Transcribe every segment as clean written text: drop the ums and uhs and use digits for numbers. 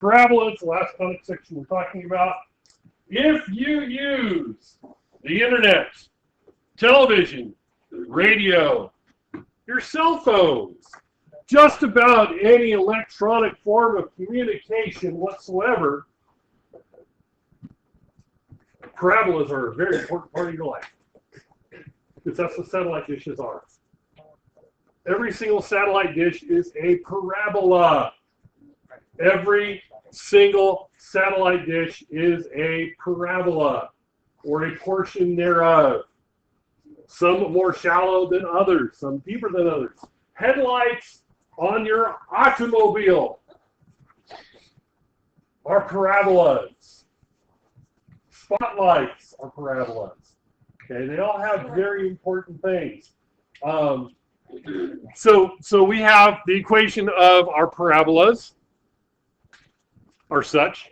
Parabola is the last conic section we're talking about. If you use the internet, television, radio, your cell phones, just about any electronic form of communication whatsoever, parabolas are a very important part of your life. Because that's what satellite dishes are. Every single satellite dish is a parabola. Every single satellite dish is a parabola, or a portion thereof. Some more shallow than others, some deeper than others. Headlights on your automobile are parabolas. Spotlights are parabolas. Okay, they all have very important things. So we have the equation of our parabolas are such.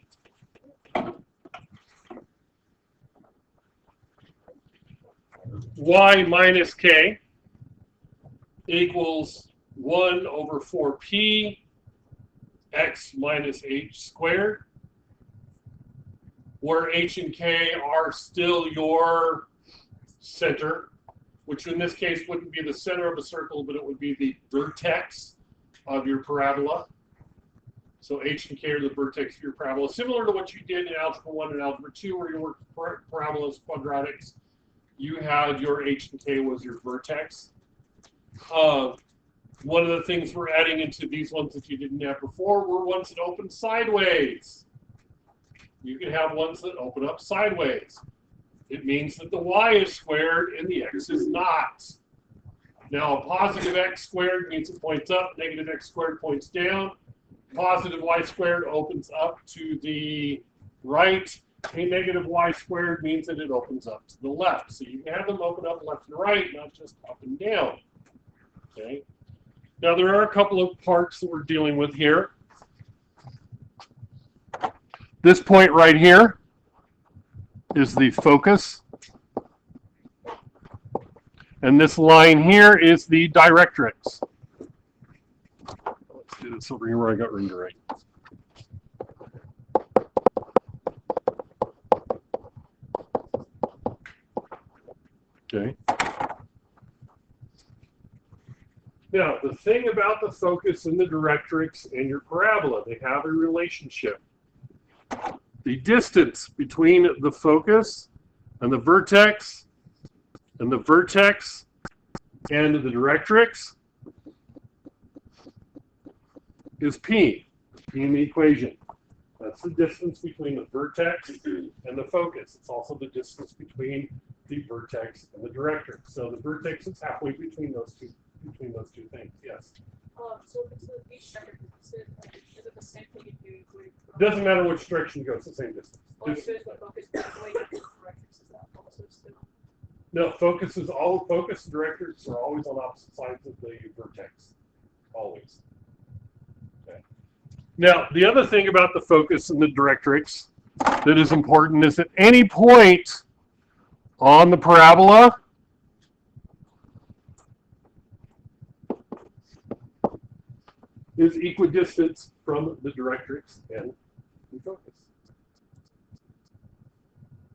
Y minus k equals 1 over 4p x minus h squared, where h and k are still your center, which in this case wouldn't be the center of a circle, but it would be the vertex of your parabola. So h and k are the vertex of your parabola, similar to what you did in Algebra 1 and Algebra 2, where you worked parabolas, quadratics. You had your h and k was your vertex. One of the things we're adding into these ones that you didn't have before were ones that open sideways. You can have ones that open up sideways. It means that the y is squared and the x is not. Now, a positive x squared means it points up, negative x squared points down. Positive y squared opens up to the right. A negative y squared means that it opens up to the left. So you can have them open up left and right, not just up and down. Okay. Now, there are a couple of parts that we're dealing with here. This point right here is the focus. And this line here is the directrix. Let's do this over here where I got room to write. Okay. Now, the thing about the focus and the directrix and your parabola, they have a relationship. The distance between the focus and the vertex and the vertex and the directrix is P in the equation. That's the distance between the vertex and the focus. It's also the distance between the vertex and the directrix. So the vertex is halfway between those two things. Yes. So if it's a each direction, is it the same thing if you include? Doesn't matter which direction you go, it's the same distance. Well, if there's no focus, the way you do directrix is that also still. No, focus and directrix are always on opposite sides of the vertex. Always. Okay. Now, the other thing about the focus and the directrix that is important is at any point on the parabola, is equidistant from the directrix and the focus.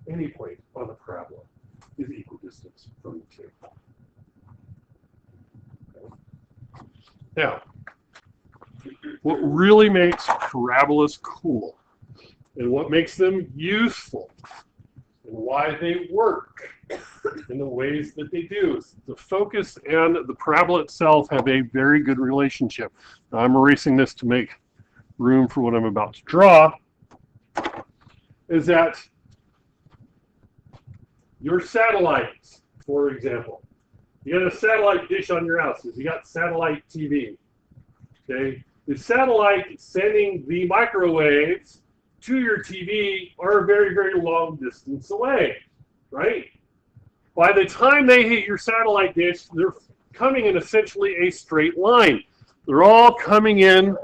Any point on the parabola is equidistant from the two. Okay. Now, what really makes parabolas cool and what makes them useful and why they work in the ways that they do is the focus and the parabola itself have a very good relationship. Now, I'm erasing this to make room for what I'm about to draw, is that your satellites, for example, you got a satellite dish on your house, you got satellite TV, okay? The satellite sending the microwaves to your TV are a very, very long distance away, right? By the time they hit your satellite dish, they're coming in essentially a straight line. They're all coming in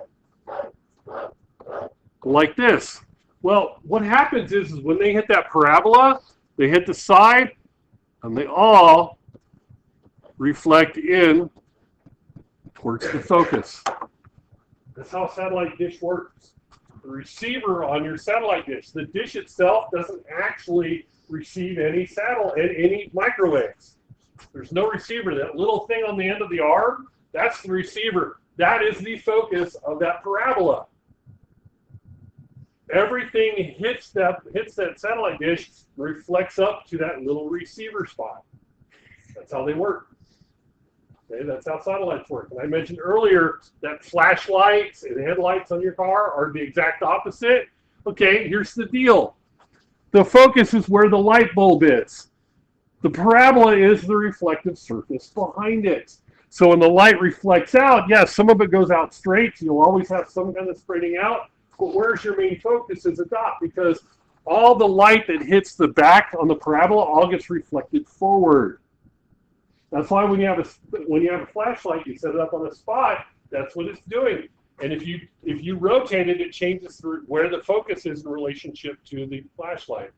like this. Well, what happens is when they hit that parabola, they hit the side, and they all reflect in towards the focus. That's how a satellite dish works. receiver on your satellite dish. The dish itself doesn't actually receive any microwaves. There's no receiver. That little thing on the end of the arm, that's the receiver. That is the focus of that parabola. Everything hits that satellite dish, reflects up to that little receiver spot. That's how they work. Okay, that's how satellites work. And I mentioned earlier that flashlights and headlights on your car are the exact opposite. Okay, here's the deal. The focus is where the light bulb is. The parabola is the reflective surface behind it. So when the light reflects out, yes, some of it goes out straight. So you'll always have some kind of spreading out. But where's your main focus is a dot, because all the light that hits the back on the parabola all gets reflected forward. That's why when you have a flashlight, you set it up on a spot. That's what it's doing. And if you rotate it, it changes where the focus is in relationship to the flashlight.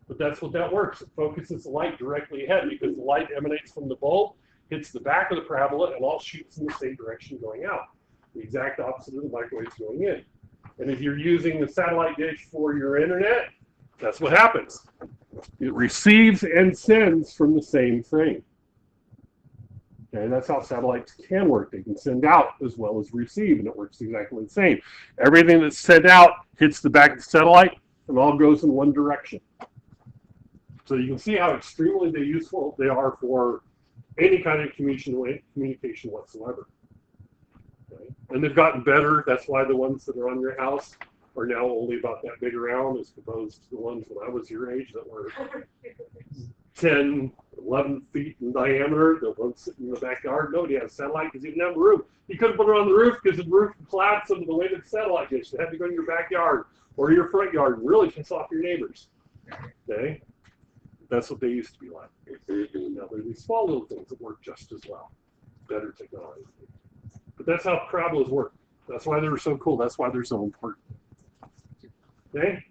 But that's what that works. It focuses the light directly ahead because the light emanates from the bulb, hits the back of the parabola, and all shoots in the same direction going out. The exact opposite of the microwaves going in. And if you're using the satellite dish for your internet, that's what happens. It receives and sends from the same thing. Okay, that's how satellites can work. They can send out as well as receive, and it works exactly the same. Everything that's sent out hits the back of the satellite and all goes in one direction. So you can see how extremely useful they are for any kind of communication whatsoever. Okay? And they've gotten better. That's why the ones that are on your house are now only about that big around as opposed to the ones when I was your age that were 10, 11 feet in diameter. The ones sitting in the backyard, nobody had a satellite because you didn't have a roof. You couldn't put it on the roof because the roof would collapse under the weight of the satellite dish. It had to go in your backyard or your front yard and really piss off your neighbors. Okay? That's what they used to be like. Now there are these small little things that work just as well. Better technology. But that's how parabolas work. That's why they're so cool. That's why they're so important. Okay?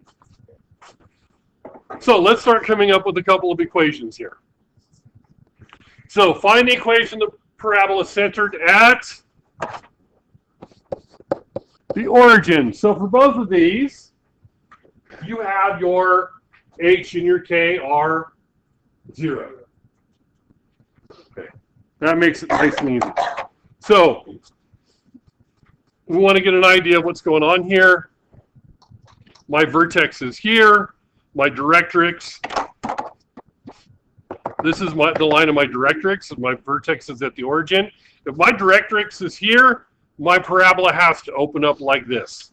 So let's start coming up with a couple of equations here. So find the equation of the parabola centered at the origin. So for both of these, you have your H and your K are 0. Okay, that makes it nice and easy. So we want to get an idea of what's going on here. My vertex is here. My directrix, this is the line of my directrix, and my vertex is at the origin. If my directrix is here, my parabola has to open up like this.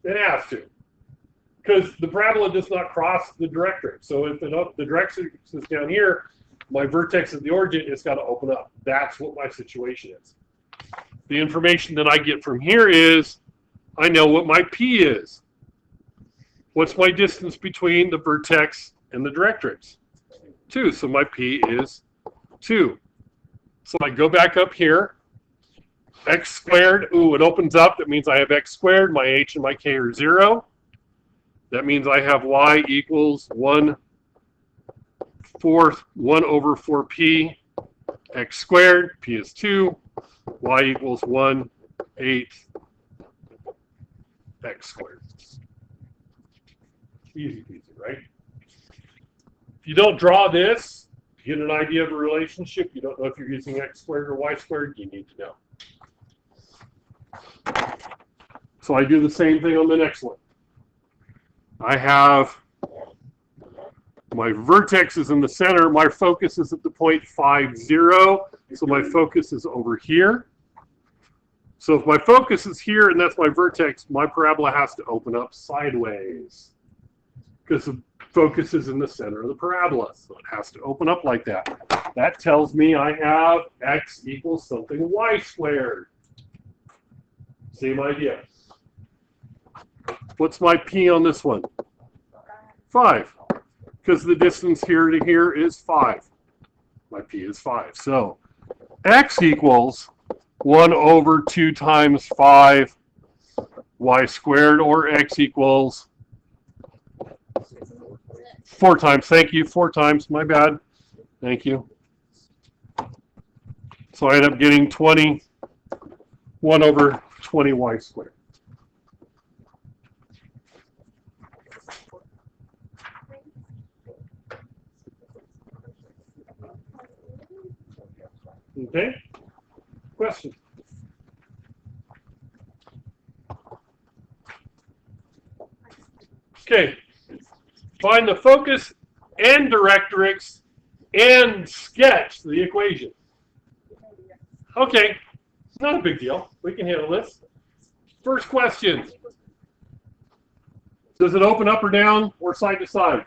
It has to, because the parabola does not cross the directrix. So if the directrix is down here, my vertex at the origin, it's got to open up. That's what my situation is. The information that I get from here is, I know what my P is. What's my distance between the vertex and the directrix? 2. So my P is 2. So I go back up here. X squared, ooh, it opens up. That means I have X squared. My H and my K are 0. That means I have Y equals 1/4, 1 over 4P, X squared. P is 2. Y equals 1/8 X squared. Easy peasy, right? If you don't draw this, you get an idea of a relationship. You don't know if you're using X squared or Y squared, you need to know. So I do the same thing on the next one. I have my vertex is in the center. My focus is at the point 5, 0. So my focus is over here. So if my focus is here and that's my vertex, my parabola has to open up sideways, because the focus is in the center of the parabola, so it has to open up like that. That tells me I have X equals something Y squared. Same idea. What's my P on this one? 5, because the distance here to here is 5. My P is 5. So X equals 1 over 2 times 5 Y squared, or X equals 4 times. Thank you. 4 times. My bad. Thank you. So I end up getting 20, 1 over 20 Y squared. Okay? Question? Okay. Find the focus and directrix and sketch the equation. Okay. Not a big deal. We can handle this. First question. Does it open up or down or side to side?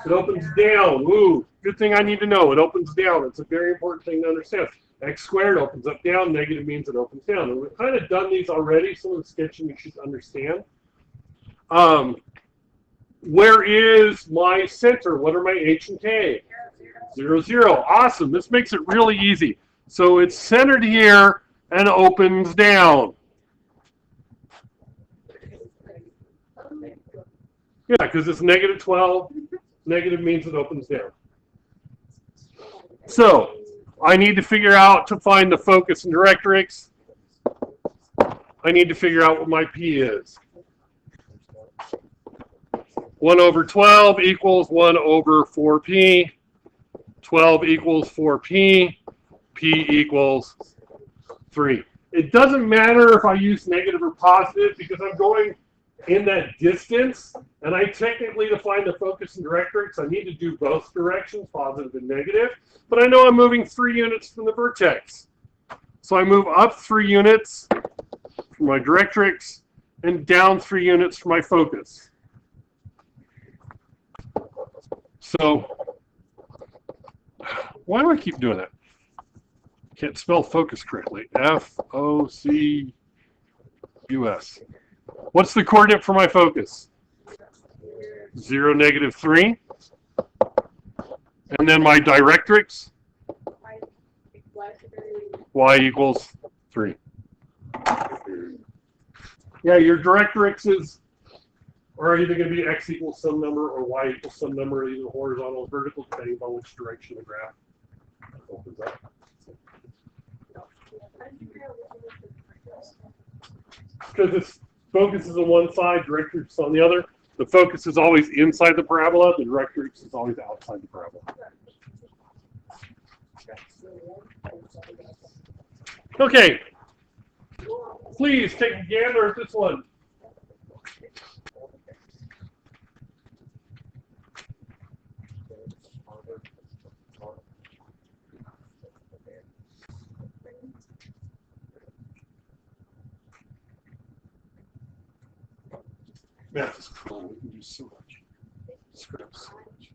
It opens down. Ooh, good thing I need to know. It opens down. It's a very important thing to understand. X squared opens up down. Negative means it opens down. And we've kind of done these already. Some of the sketching you should understand. Where is my center? What are my H and K? 0, 0. Awesome. This makes it really easy. So it's centered here and opens down. Yeah, because it's negative 12. Negative means it opens down. So I need to figure out to find the focus and directrix. I need to figure out what my P is. 1 over 12 equals 1 over 4P. 12 equals 4P. P equals 3. It doesn't matter if I use negative or positive because I'm going in that distance, and I technically, to find the focus and directrix, I need to do both directions, positive and negative, but I know I'm moving 3 units from the vertex. So I move up 3 units for my directrix and down 3 units for my focus. So, why do I keep doing that? Can't spell focus correctly. F-O-C-U-S. What's the coordinate for my focus? 0, negative 3. And then my directrix? Y equals 3. Yeah, your directrixes are either going to be x equals some number or y equals some number, either horizontal or vertical, depending on which direction the graph opens up. Because its focus is on one side, directrix on the other. The focus is always inside the parabola. The directrix is always outside the parabola. Okay. Please take a gander at this one. Math is cool. We can do so much. Scripts. So much.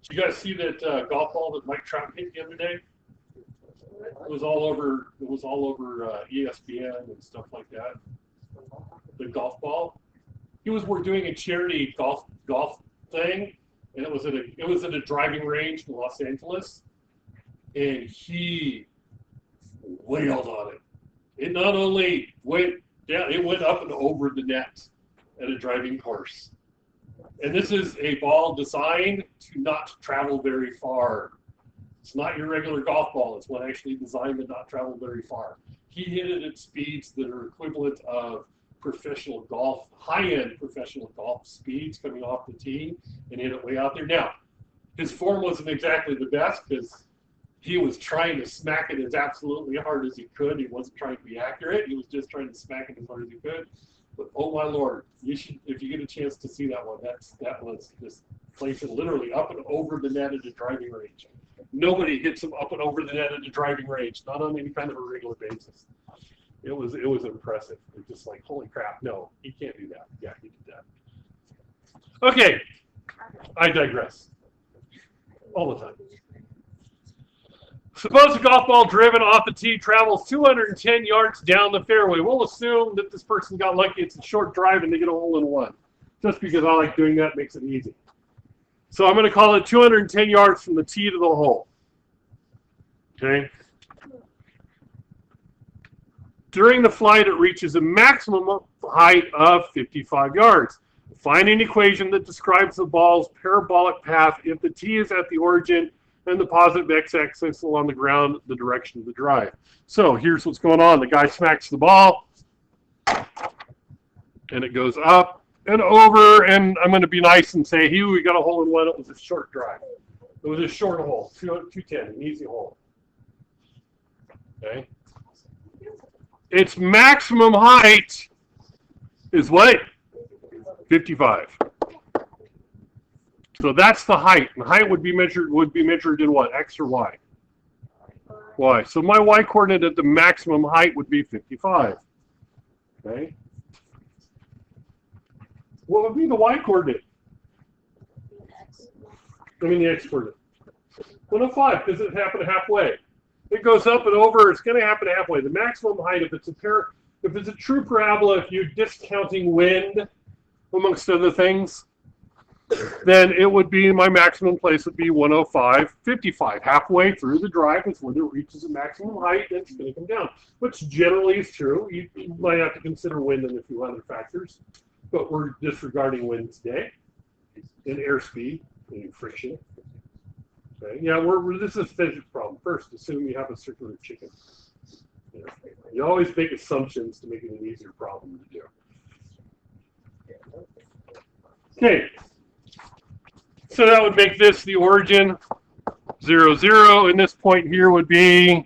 Did you guys see that golf ball that Mike Trout hit the other day? It was all over. It was all over ESPN and stuff like that. The golf ball. We're doing a charity golf thing, and it was at a driving range in Los Angeles, and he wailed on it. It not only went down, it went up and over the net at a driving course. And this is a ball designed to not travel very far. It's not your regular golf ball. It's one actually designed to not travel very far. He hit it at speeds that are equivalent of professional golf, high-end professional golf speeds coming off the tee, and hit it way out there. Now, his form wasn't exactly the best because he was trying to smack it as absolutely hard as he could. He wasn't trying to be accurate. He was just trying to smack it as hard as he could. But oh my Lord, you should, if you get a chance to see that one, that was just placing literally up and over the net at a driving range. Nobody hits them up and over the net at a driving range, not on any kind of a regular basis. It was impressive. It's just like, holy crap, no, he can't do that. Yeah, he did that. Okay, I digress. All the time. Suppose a golf ball driven off the tee travels 210 yards down the fairway. We'll assume that this person got lucky. It's a short drive and they get a hole in one. Just because I like doing that makes it easy. So I'm going to call it 210 yards from the tee to the hole. Okay? During the flight, it reaches a maximum height of 55 yards. Find an equation that describes the ball's parabolic path if the tee is at the origin and the positive x-axis along the ground, the direction of the drive. So here's what's going on. The guy smacks the ball, and it goes up and over, and I'm going to be nice and say, we got a hole in one. It was a short drive. It was a short hole, 210, an easy hole. Okay. Its maximum height is what? 55. So that's the height. And height would be measured in what? X or Y? Y. So my Y coordinate at the maximum height would be 55. Okay. What would be the Y coordinate? I mean the X coordinate. 105, because it happened halfway. It goes up and over. It's going to happen halfway. The maximum height, if it's a true parabola, if you're discounting wind, amongst other things, then it would be, my maximum place would be 105, 55. Halfway through the drive is when it reaches a maximum height, and it's going to come down, which generally is true. You might have to consider wind and a few other factors, but we're disregarding wind today, and airspeed, and friction. Okay. Yeah, this is a physics problem. First, assume you have a circular chicken. You always make assumptions to make it an easier problem to do. Okay, so that would make this the origin, 0, 0, and this point here would be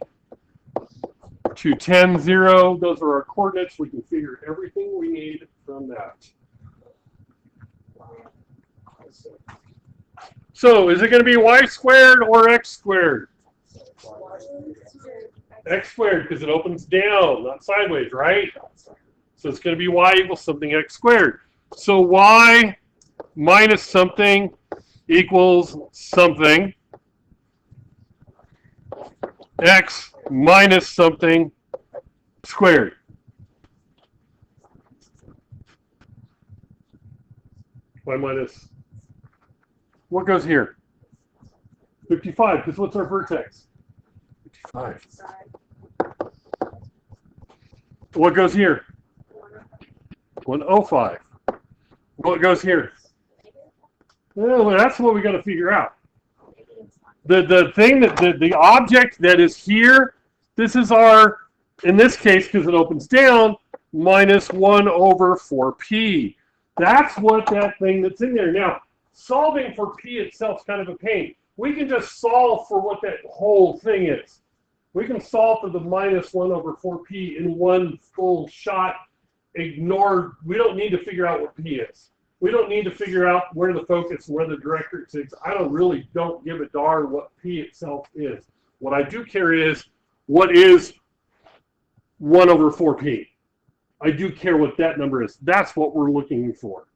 2, 10, 0. Those are our coordinates. We can figure everything we need from that. So is it going to be y squared or x squared? X squared, because it opens down, not sideways, right? So it's going to be y equals something x squared. So y minus something equals something. X minus something squared. Y minus, what goes here? 55, because what's our vertex? 55. What goes here? 105. What goes here? Well, that's what we got to figure out. The thing that the object that is here, this is our, in this case, because it opens down, minus 1 over 4p. That's what that thing that's in there. Now, solving for p itself is kind of a pain. We can just solve for what that whole thing is. We can solve for the minus 1 over 4p in one full shot. Ignore, we don't need to figure out what p is. We don't need to figure out where the focus and where the directrix is. I don't give a darn what p itself is. What I do care is, what is 1 over 4p? I do care what that number is. That's what we're looking for.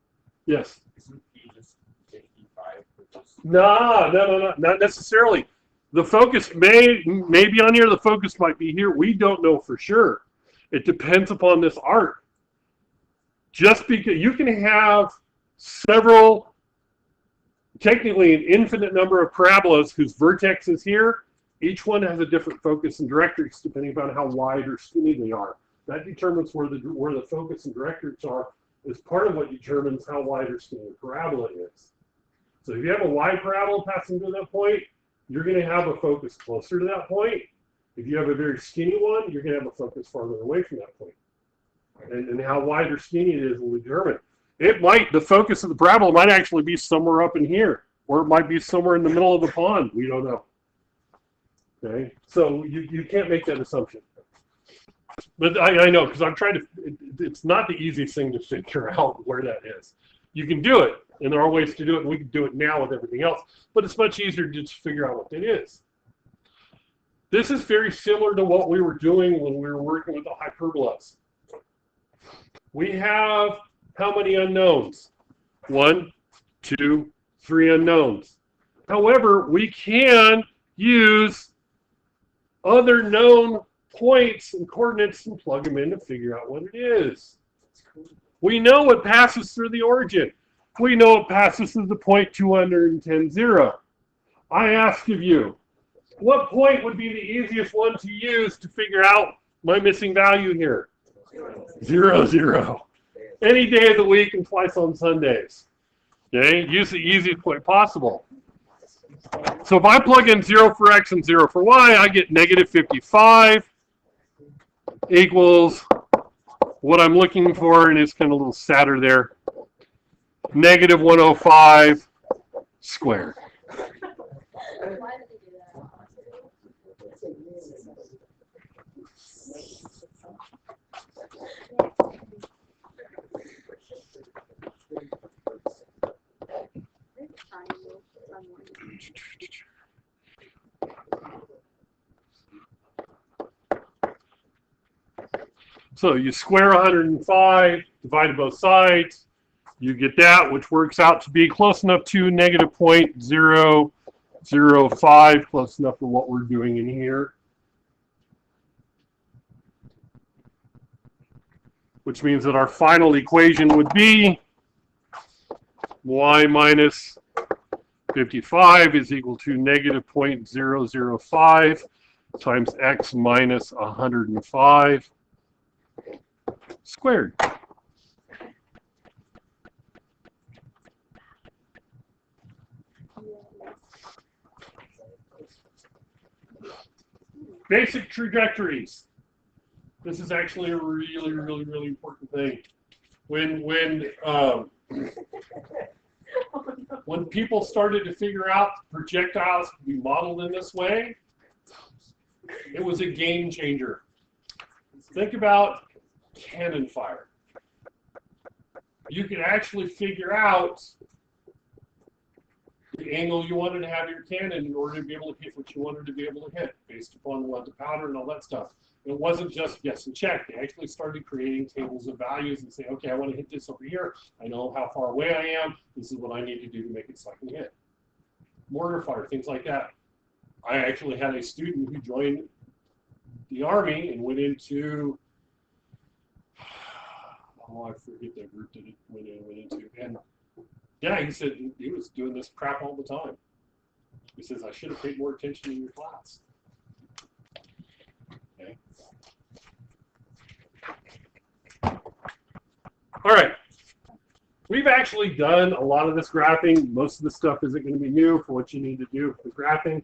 Yes? Isn't p just 55? No, not necessarily. The focus may be on here. The focus might be here. We don't know for sure. It depends upon this arc. Just because you can have several, technically an infinite number of parabolas whose vertex is here. Each one has a different focus and directrix depending upon how wide or skinny they are. That determines where the focus and directrix are, is part of what determines how wide or skinny the parabola is. So if you have a wide parabola passing to that point, you're going to have a focus closer to that point. If you have a very skinny one, you're going to have a focus farther away from that point. And how wide or skinny it is will determine. The focus of the parabola might actually be somewhere up in here, or it might be somewhere in the middle of the pond. We don't know. Okay, so you can't make that assumption. But I know, because I'm trying to, it's not the easiest thing to figure out where that is. You can do it, and there are ways to do it, and we can do it now with everything else, but it's much easier to just figure out what that is. This is very similar to what we were doing when we were working with the hyperbolas. We have how many unknowns? 1, 2, 3 unknowns. However, we can use other known points and coordinates and plug them in to figure out what it is. We know it passes through the origin. We know it passes through the point 210, 0. I ask of you, what point would be the easiest one to use to figure out my missing value here? 0, 0. Any day of the week and twice on Sundays. Okay, use the easiest point possible. So if I plug in 0 for x and 0 for y, I get negative 55 equals what I'm looking for, and it's kind of a little sadder there. Negative 105 squared. So you square 105, divide both sides, you get that, which works out to be close enough to negative 0.005, close enough to what we're doing in here. Which means that our final equation would be y minus 55 is equal to negative 0.005 times x minus 105 squared. Basic trajectories. This is actually a really, really, really important thing. When people started to figure out projectiles could be modeled in this way, it was a game changer. Think about cannon fire. You could actually figure out the angle you wanted to have your cannon in order to be able to hit what you wanted to be able to hit based upon the powder and all that stuff. It wasn't just guess and check. They actually started creating tables of values and say, okay, I want to hit this over here. I know how far away I am. This is what I need to do to make it so I can hit. Mortar fire, things like that. I actually had a student who joined the Army and went into, oh, I forget that group that it went into. And yeah, he said he was doing this crap all the time. He says, I should have paid more attention in your class. Okay. All right. We've actually done a lot of this graphing. Most of the stuff isn't going to be new for what you need to do for graphing.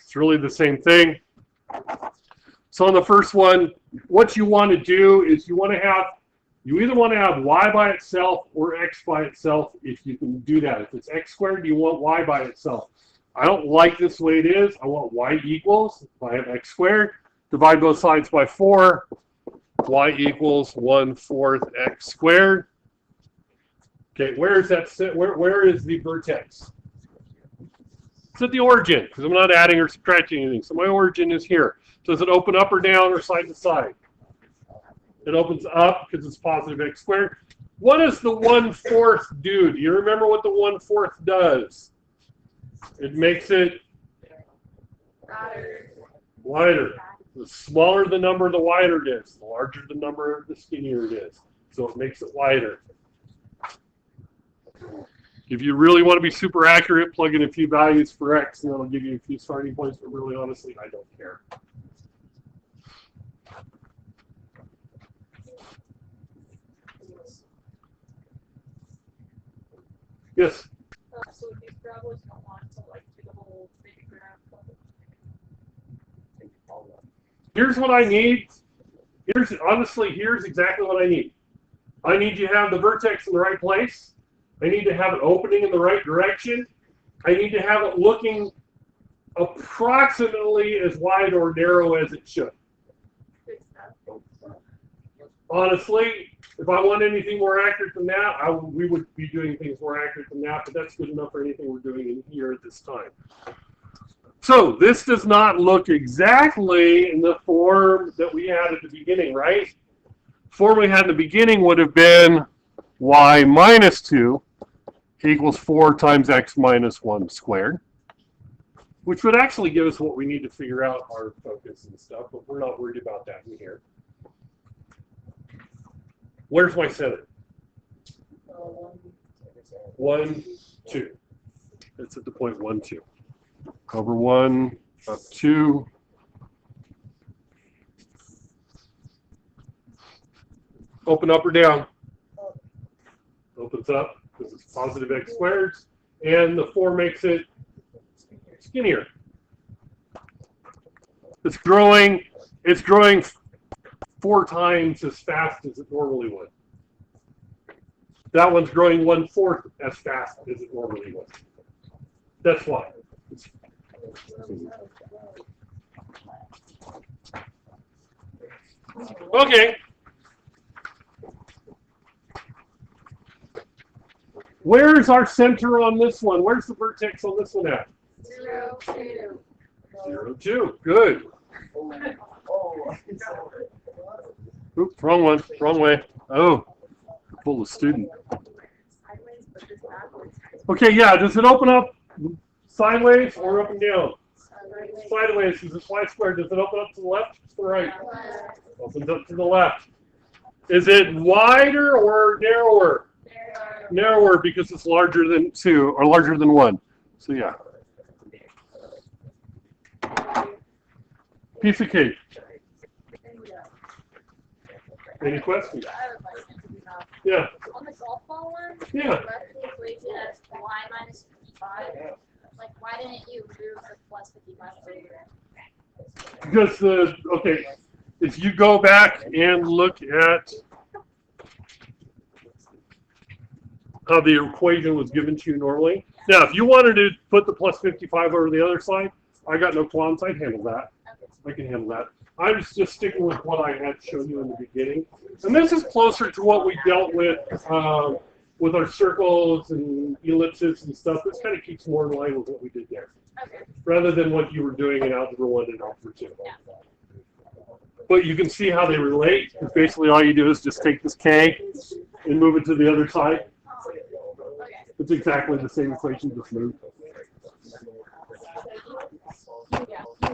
It's really the same thing. So on the first one, what you want to do is you either want to have y by itself or x by itself if you can do that. If it's x squared, you want y by itself. I don't like this the way it is. I want y equals, if I have x squared, divide both sides by 4, y equals 1/4 x squared. Okay, where is that? Where is the vertex? It's at the origin, because I'm not adding or subtracting anything. So my origin is here. Does it open up or down or side to side? It opens up because it's positive x squared. What does the 1/4 do? Do you remember what the 1/4 does? It makes it wider. The smaller the number, the wider it is. The larger the number, the skinnier it is. So it makes it wider. If you really want to be super accurate, plug in a few values for x, and that'll give you a few starting points, but really, honestly, I don't care. Yes? So with these parabolas, you don't want to like do the whole big graph. Here's what I need. Here's exactly what I need. I need you to have the vertex in the right place. I need to have it opening in the right direction. I need to have it looking approximately as wide or narrow as it should. Honestly, if I want anything more accurate than that, we would be doing things more accurate than that, but that's good enough for anything we're doing in here at this time. So this does not look exactly in the form that we had at the beginning, right? The form we had in the beginning would have been y minus 2 equals 4 times x minus 1 squared, which would actually give us what we need to figure out our focus and stuff, but we're not worried about that in here. Where's my center? 1, 2. It's at the point 1, 2. Over 1, up 2. Open up or down? Opens up because it's positive x squared, and the 4 makes it skinnier. It's growing 4 times as fast as it normally would. That one's growing 1/4 as fast as it normally would. That's why. Okay. Where's our center on this one? Where's the vertex on this one at? 0, 2. 0, 2. Good. Oh. Oops, wrong one. Wrong way. Oh, pull the student. Okay, yeah. Does it open up sideways or up and down? Sideways is a y-square. Does it open up to the left or to the right? Opens up to the left. Is it wider or narrower? Narrower because it's larger than 2 or larger than 1. So yeah. Piece of cake. Any questions? I have a question. Yeah. On the golf ball one, Yeah. left the equation as y minus 55. Like, why didn't you move the plus 55 over? Because okay, if you go back and look at how the equation was given to you normally. Now, if you wanted to put the plus 55 over the other side, I got no qualms. I'd handle that. I can handle that. I was just sticking with what I had shown you in the beginning. And this is closer to what we dealt with our circles and ellipses and stuff. This kind of keeps more in line with what we did there. Okay. Rather than what you were doing in Algebra 1 and Algebra 2. But you can see how they relate. Basically, all you do is just take this K and move it to the other side. Okay. It's exactly the same equation, just moved.